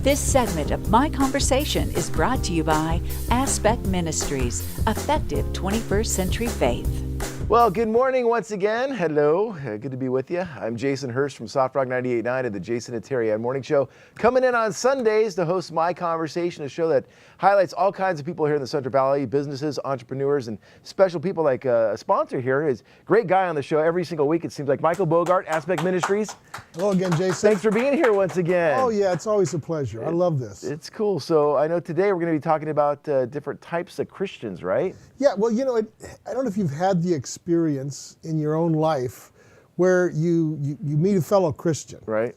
This segment of My Conversation is brought to you by Aspect Ministries, effective 21st century faith. Well, good morning once again. Hello, good to be with you. I'm Jason Hurst from Soft Rock 98.9 and the Jason and Terry Morning Show. Coming in on Sundays to host My Conversation, a show that highlights all kinds of people here in the Central Valley, businesses, entrepreneurs, and special people like a sponsor here. Is a great guy on the show every single week. It seems like Michael Bogart, Aspect Ministries. Hello again, Jason. Thanks for being here once again. Oh yeah, it's always a pleasure. I love this. It's cool. So I know today we're going to be talking about different types of Christians, right? Yeah, well, you know, I don't know if you've had the experience in your own life where you meet a fellow Christian. Right.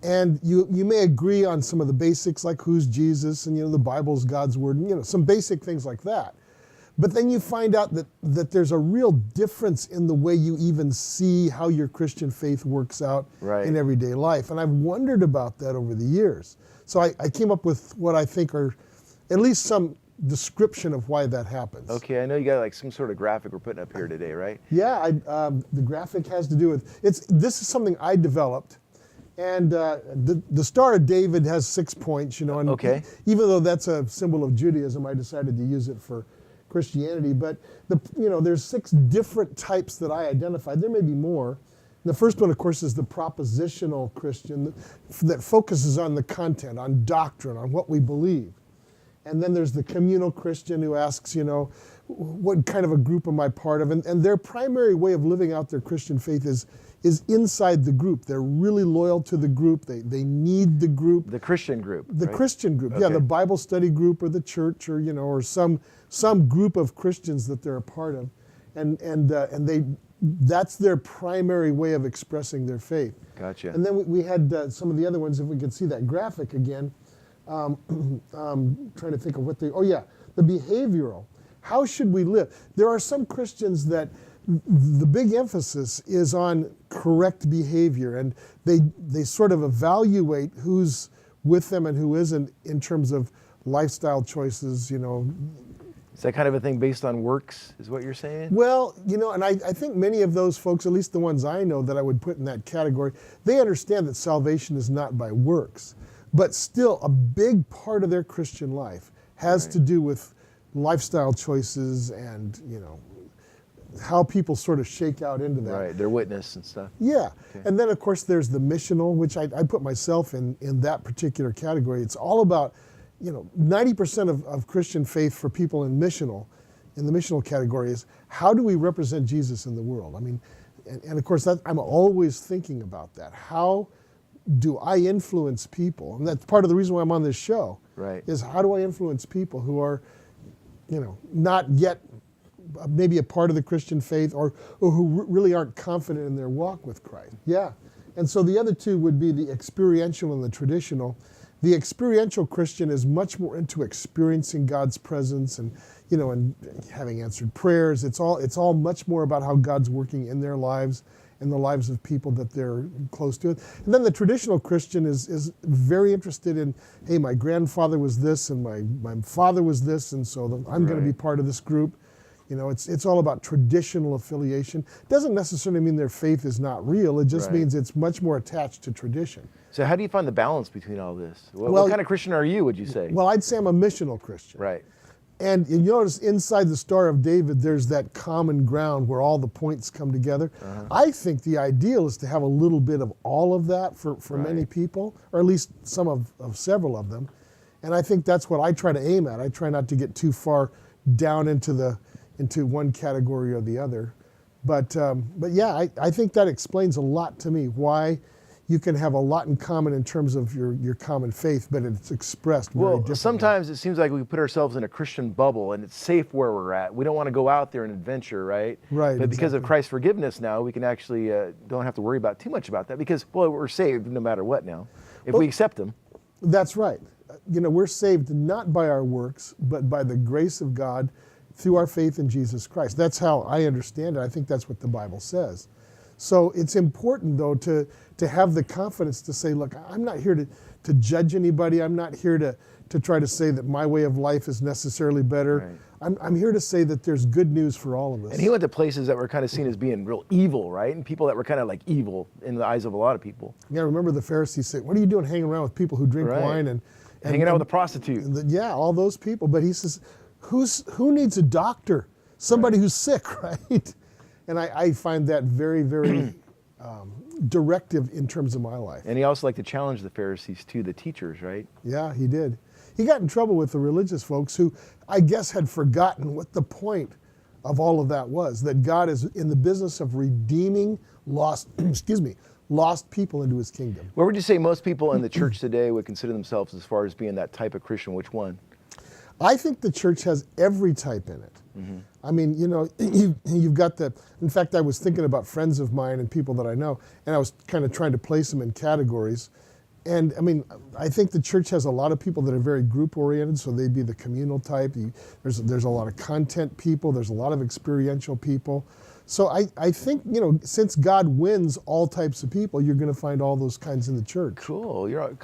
And you may agree on some of the basics, like who's Jesus, and the Bible's God's word, and some basic things like that. But then you find out that there's a real difference in the way you even see how your Christian faith works out in everyday life. And I've wondered about that over the years. So I came up with what I think are at least some description of why that happens. Okay, I know you got like some sort of graphic we're putting up here today, right? Yeah, the graphic has to do with, this is something I developed. And the Star of David has 6 points, and even though that's a symbol of Judaism, I decided to use it for Christianity. But there's 6 different types that I identified. There may be more. The first one, of course, is the propositional Christian that focuses on the content, on doctrine, on what we believe. And then there's the communal Christian who asks, what kind of a group am I part of? And their primary way of living out their Christian faith is inside the group. They're really loyal to the group. They need the group. The Christian group. The Christian group, okay. Yeah, the Bible study group or the church or some group of Christians that they're a part of. And that's their primary way of expressing their faith. Gotcha. And then we had some of the other ones, if we could see that graphic again. Trying to think of the behavioral. How should we live? There are some Christians that the big emphasis is on correct behavior, and they sort of evaluate who's with them and who isn't in terms of lifestyle choices, Is that kind of a thing based on works, is what you're saying? Well, and I think many of those folks, at least the ones I know that I would put in that category, they understand that salvation is not by works. But still, a big part of their Christian life has to do with lifestyle choices and, how people sort of shake out into that. Right, their witness and stuff. Yeah, okay. And then, of course, there's the missional, which I put myself in that particular category. It's all about, 90% of Christian faith for people in the missional category is how do we represent Jesus in the world? I mean, and of course, I'm always thinking about that. How do I influence people? And that's part of the reason why I'm on this show. Right. Is how do I influence people who are, not yet maybe a part of the Christian faith or who really aren't confident in their walk with Christ. Yeah. And so the other two would be the experiential and the traditional. The experiential Christian is much more into experiencing God's presence and, and having answered prayers. It's all much more about how God's working in their lives and the lives of people that they're close to. And then the traditional Christian is very interested in, hey, my grandfather was this and my father was this, and so I'm going to be part of this group. It's all about traditional affiliation. Doesn't necessarily mean their faith is not real. It just means it's much more attached to tradition. So how do you find the balance between all this? What kind of Christian are you, would you say? Well, I'd say I'm a missional Christian. Right. And you notice inside the Star of David, there's that common ground where all the points come together. Uh-huh. I think the ideal is to have a little bit of all of that for many people, or at least some of several of them. And I think that's what I try to aim at. I try not to get too far down into one category or the other. But yeah, I think that explains a lot to me why you can have a lot in common in terms of your common faith, but it's expressed very differently. Sometimes it seems like we put ourselves in a Christian bubble and it's safe where we're at. We don't want to go out there and adventure, right? Right. But because of Christ's forgiveness now, we can actually don't have to worry about too much about that because, we're saved no matter what now, if we accept Him. That's right. We're saved not by our works, but by the grace of God through our faith in Jesus Christ. That's how I understand it. I think that's what the Bible says. So it's important, though, to have the confidence to say, look, I'm not here to judge anybody. I'm not here to try to say that my way of life is necessarily better. Right. I'm here to say that there's good news for all of us. And he went to places that were kind of seen as being real evil, right? And people that were kind of like evil in the eyes of a lot of people. Yeah, remember the Pharisees say, what are you doing hanging around with people who drink wine Hanging out with a prostitute. Yeah, all those people. But he says, who needs a doctor? Somebody who's sick, right? And I find that very, very directive in terms of my life. And he also liked to challenge the Pharisees too, the teachers, right? Yeah, he did. He got in trouble with the religious folks who, I guess, had forgotten what the point of all of that was, that God is in the business of redeeming lost, lost people into his kingdom. Where would you say most people in the church today would consider themselves as far as being that type of Christian? Which one? I think the church has every type in it. I mean, you know, you've got the, in fact, I was thinking about friends of mine and people that I know, and I was kind of trying to place them in categories. And I mean, I think the church has a lot of people that are very group oriented, so they'd be the communal type. There's a lot of content people, there's a lot of experiential people. So I think, you know, since God wins all types of people, you're going to find all those kinds in the church. Cool. You're all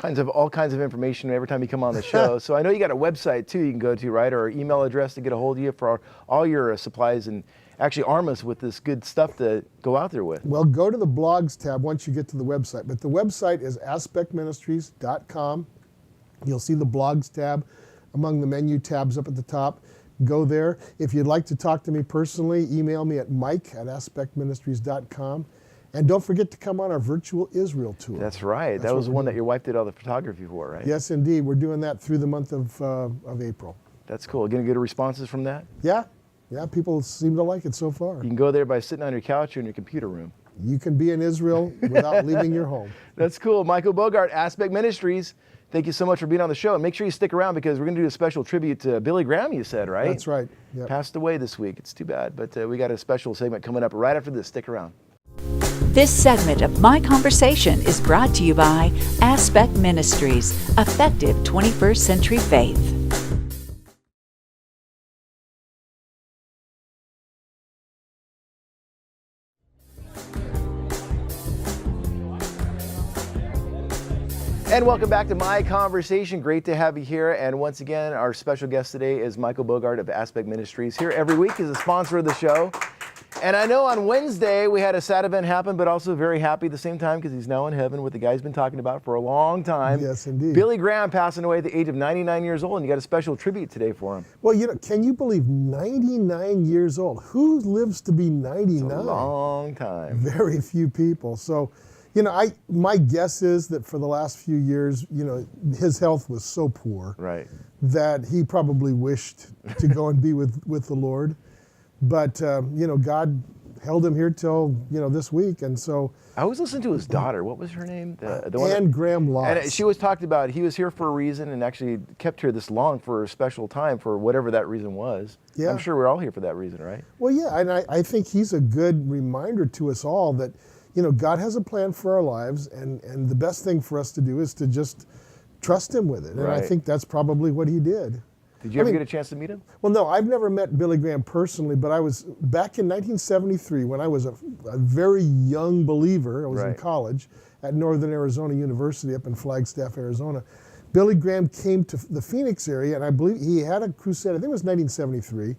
kinds of information every time you come on the show. So I know you got a website too you can go to, right? Or an email address to get a hold of you for all your supplies and actually arm us with this good stuff to go out there with. Well, go to the blogs tab once you get to the website. But the website is aspectministries.com. You'll see the blogs tab among the menu tabs up at the top. Go there. If you'd like to talk to me personally, email me at mike@aspectministries.com. And don't forget to come on our virtual Israel tour. That's right. That was the one that your wife did all the photography for, right? Yes, indeed. We're doing that through the month of April. That's cool. Getting good responses from that? Yeah. Yeah, people seem to like it so far. You can go there by sitting on your couch or in your computer room. You can be in Israel without leaving your home. That's cool. Michael Bogart, Aspect Ministries. Thank you so much for being on the show. And make sure you stick around because we're going to do a special tribute to Billy Graham, you said, right? That's right. Yep. Passed away this week. It's too bad. But we got a special segment coming up right after this. Stick around. This segment of My Conversation is brought to you by Aspect Ministries, effective 21st century faith. And welcome back to My Conversation. Great to have you here. And once again, our special guest today is Michael Bogart of Aspect Ministries. Here every week is a sponsor of the show. And I know on Wednesday we had a sad event happen, but also very happy at the same time because he's now in heaven with the guy he's been talking about for a long time. Yes, indeed. Billy Graham passing away at the age of 99 years old, and you got a special tribute today for him. Well, you know, can you believe 99 years old? Who lives to be 99? It's a long time. Very few people. So, you know, my guess is that for the last few years, you know, his health was so poor Right. that he probably wished to go and be with the Lord. But, you know, God held him here till, you know, this week. And so I was listening to his daughter. What was her name? The one Anne Graham Loss. And she was talked about, he was here for a reason and actually kept here this long for a special time for whatever that reason was. Yeah. I'm sure we're all here for that reason, right? Well, yeah, and I think he's a good reminder to us all that, you know, God has a plan for our lives, and the best thing for us to do is to just trust him with it. And I Right. think that's probably what he did. Did you ever get a chance to meet him? Well, no, I've never met Billy Graham personally, but I was back in 1973 when I was a very young believer. I was in Right. college at Northern Arizona University up in Flagstaff, Arizona. Billy Graham came to the Phoenix area, and I believe he had a crusade. I think it was 1973,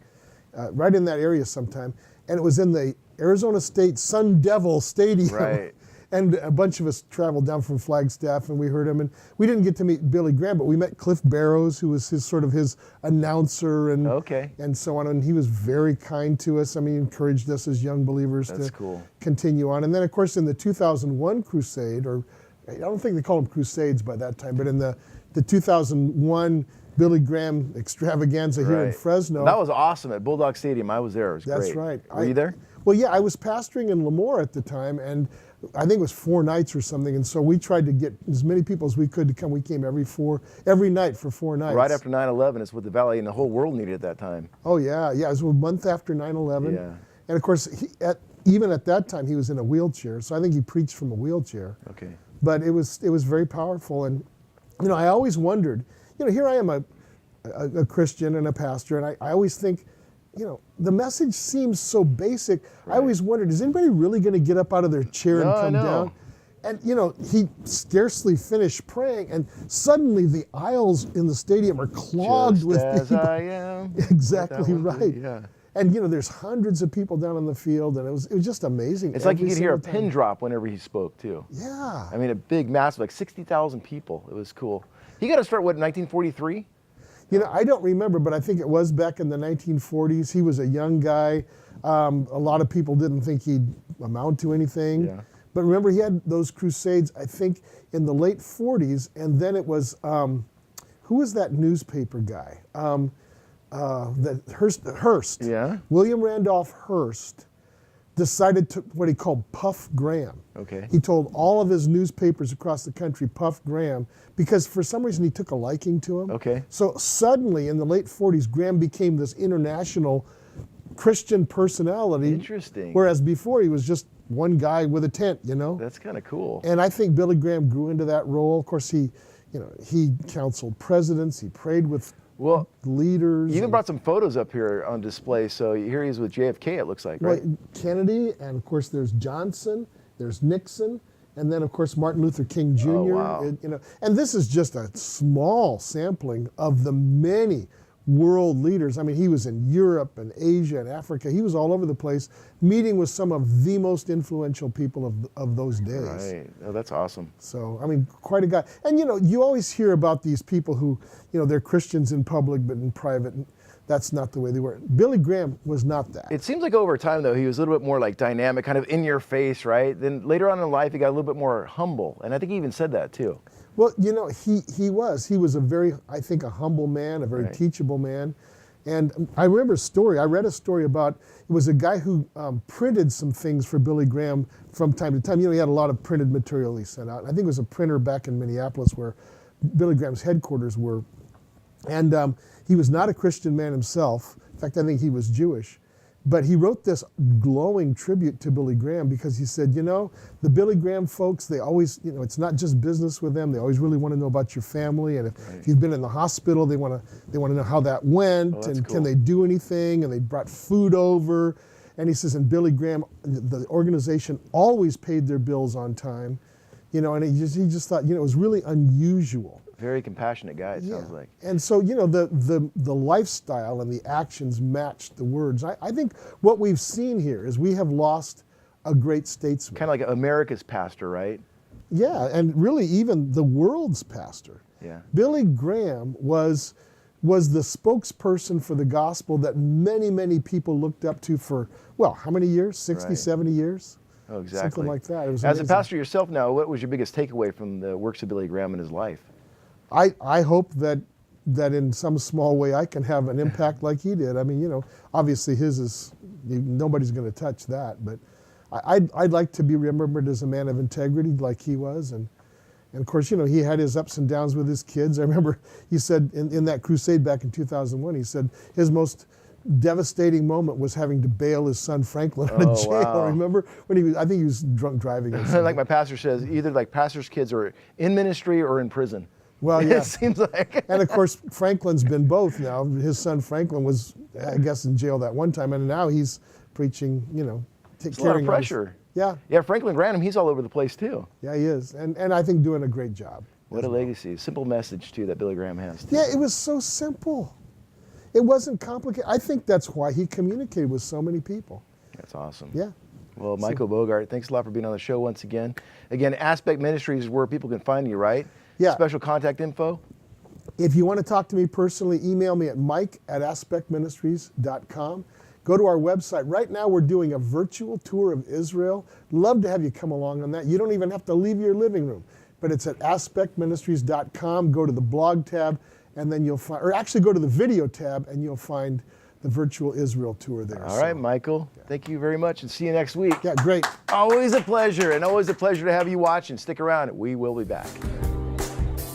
right in that area sometime, and it was in the Arizona State Sun Devil Stadium. Right. And a bunch of us traveled down from Flagstaff, and we heard him. And we didn't get to meet Billy Graham, but we met Cliff Barrows, who was his announcer and and so on. And he was very kind to us. I mean, he encouraged us as young believers That's to cool. continue on. And then, of course, in the 2001 crusade, or I don't think they called them crusades by that time, but in the 2001 Billy Graham extravaganza here in Right. Fresno. That was awesome at Bulldog Stadium. I was there. It was That's great. right. Were you there? Well, yeah, I was pastoring in Lemoore at the time, and I think it was 4 nights or something. And so we tried to get as many people as we could to come. We came every night for 4 nights. Right after 9/11 is what the Valley and the whole world needed at that time. Oh yeah, yeah. It was a month after 9/11. Yeah. And of course, even at that time, he was in a wheelchair. So I think he preached from a wheelchair. Okay. But it was very powerful. And you know, I always wondered. You know, here I am a Christian and a pastor, and I always think, you know, the message seems so basic. Right. I always wondered, is anybody really going to get up out of their chair and come No. down? And, you know, he scarcely finished praying, and suddenly the aisles in the stadium are clogged Just with as people. I am. Exactly That one, right. Yeah. And, you know, there's hundreds of people down on the field, and it was just amazing. It's like you every could hear a single time. pin drop whenever he spoke, too. Yeah. I mean, a big, massive, like 60,000 people. It was cool. He got to start, what, 1943? You know, I don't remember, but I think it was back in the 1940s. He was a young guy. A lot of people didn't think he'd amount to anything. Yeah. But remember, he had those crusades, I think, in the late 40s, and then it was, who was that newspaper guy? Hearst. Yeah. William Randolph Hearst decided to what he called Puff Graham. Okay. He told all of his newspapers across the country, Puff Graham, because for some reason he took a liking to him. Okay. So suddenly in the late 40s, Graham became this international Christian personality. Interesting. Whereas before he was just one guy with a tent, you know? That's kind of cool. And I think Billy Graham grew into that role. Of course, he counseled presidents, he prayed with leaders. You even brought some photos up here on display. So here he is with JFK, it looks like, right? Well, Kennedy, and of course there's Johnson, there's Nixon, and then of course Martin Luther King Jr. Oh, wow. And this is just a small sampling of the many world leaders. I mean, he was in Europe and Asia and Africa. He was all over the place, meeting with some of the most influential people of those days. Right. Oh, that's awesome. So, I mean, quite a guy. And, you always hear about these people who, they're Christians in public, but in private, that's not the way they were. Billy Graham was not that. It seems like over time, though, he was a little bit more like dynamic, kind of in your face, right? Then later on in life, he got a little bit more humble. And I think he even said that, too. Well, he was a very, I think, a humble man, a very teachable man. And I remember a story, I read a story about, it was a guy who printed some things for Billy Graham from time to time. He had a lot of printed material he sent out. I think it was a printer back in Minneapolis where Billy Graham's headquarters were. And he was not a Christian man himself. In fact, I think he was Jewish. But he wrote this glowing tribute to Billy Graham because he said, the Billy Graham folks, they always, it's not just business with them. They always really want to know about your family. And if you've been in the hospital, they want to know how that went and can they do anything? And they brought food over. And he says, and Billy Graham, the organization always paid their bills on time. And he just thought, it was really unusual. Very compassionate guy, it sounds like. And so, the lifestyle and the actions matched the words. I think what we've seen here is we have lost a great statesman. Kind of like America's pastor, right? Yeah, and really even the world's pastor. Yeah. Billy Graham was the spokesperson for the gospel that many, many people looked up to for, how many years? 60, 70 years? Oh, exactly. Something like that. It was As amazing. a pastor yourself now, what was your biggest takeaway from the works of Billy Graham in his life? I hope that in some small way I can have an impact like he did. I mean, obviously his is, nobody's going to touch that, but I'd like to be remembered as a man of integrity like he was. And of course, he had his ups and downs with his kids. I remember he said in that crusade back in 2001, he said his most devastating moment was having to bail his son Franklin out of jail. Wow. Remember when I think he was drunk driving or something. Like my pastor says, either like pastors' kids are in ministry or in prison. Well, yeah. It seems like. And of course, Franklin's been both now. His son Franklin was, I guess, in jail that one time, and now he's preaching, It's a lot of pressure. Yeah. Yeah, Franklin Graham, he's all over the place too. Yeah, he is. And I think doing a great job. What a legacy. Simple message too that Billy Graham has. Too. Yeah, it was so simple. It wasn't complicated. I think that's why he communicated with so many people. That's awesome. Yeah. Well, Michael Bogart, thanks a lot for being on the show once again. Again, Aspect Ministries is where people can find you, right? Yeah. Special contact info? If you want to talk to me personally, email me at mike@aspectministries.com. Go to our website. Right now we're doing a virtual tour of Israel. Love to have you come along on that. You don't even have to leave your living room. But it's at aspectministries.com. Go to the blog tab, and then you'll find, or actually go to the video tab, and you'll find the virtual Israel tour there. All right, Michael. Yeah. Thank you very much, and see you next week. Yeah, great. Always a pleasure, and always a pleasure to have you watch, and stick around. We will be back.